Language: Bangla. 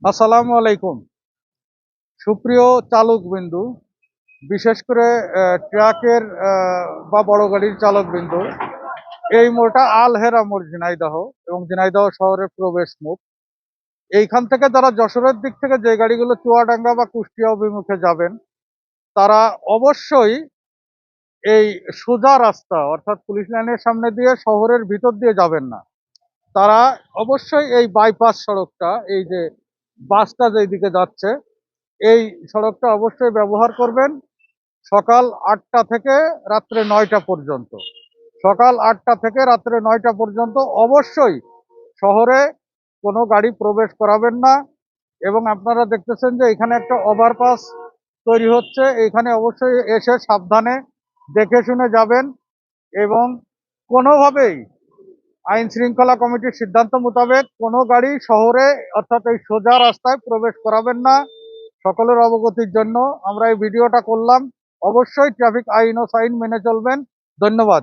আসসালামু আলাইকুম। সুপ্রিয় চালকবৃন্দু, বিশেষ করে ট্রাকের বা বড় গাড়ির চালকবৃন্দু, এই মোড়টা আল হেরা মোড় ঝিনাইদহ এবং ঝিনাইদহ শহরের প্রবেশ মুখ। এইখান থেকে যারা যশোরের দিক থেকে যে গাড়িগুলো চুয়াডাঙ্গা বা কুষ্টিয়া অভিমুখে যাবেন, তারা অবশ্যই এই সোজা রাস্তা অর্থাৎ পুলিশ লাইনের সামনে দিয়ে শহরের ভিতর দিয়ে যাবেন না। তারা অবশ্যই এই বাইপাস সড়কটা, এই যে বাসটা যেদিকে যাচ্ছে, এই সড়কটা অবশ্যই ব্যবহার করবেন সকাল ৮টা থেকে রাত্রে ৯টা পর্যন্ত। সকাল ৮টা থেকে রাত্রে ৯টা পর্যন্ত অবশ্যই শহরে কোনো গাড়ি প্রবেশ করাবেন না। এবং আপনারা দেখতেছেন যে এখানে একটা ওভারপাস তৈরি হচ্ছে, এখানে অবশ্যই এসে সাবধানে দেখে শুনে যাবেন এবং কোনোভাবেই আইন শৃঙ্খলা কমিটির সিদ্ধান্ত মোতাবেক কোনো গাড়ি শহরে অর্থাৎ এই সোজা রাস্তায় প্রবেশ করাবেন না। সকলের অবগতির জন্য আমরা এই ভিডিওটা করলাম। অবশ্যই ট্রাফিক আইন ও সাইন মেনে চলবেন। ধন্যবাদ।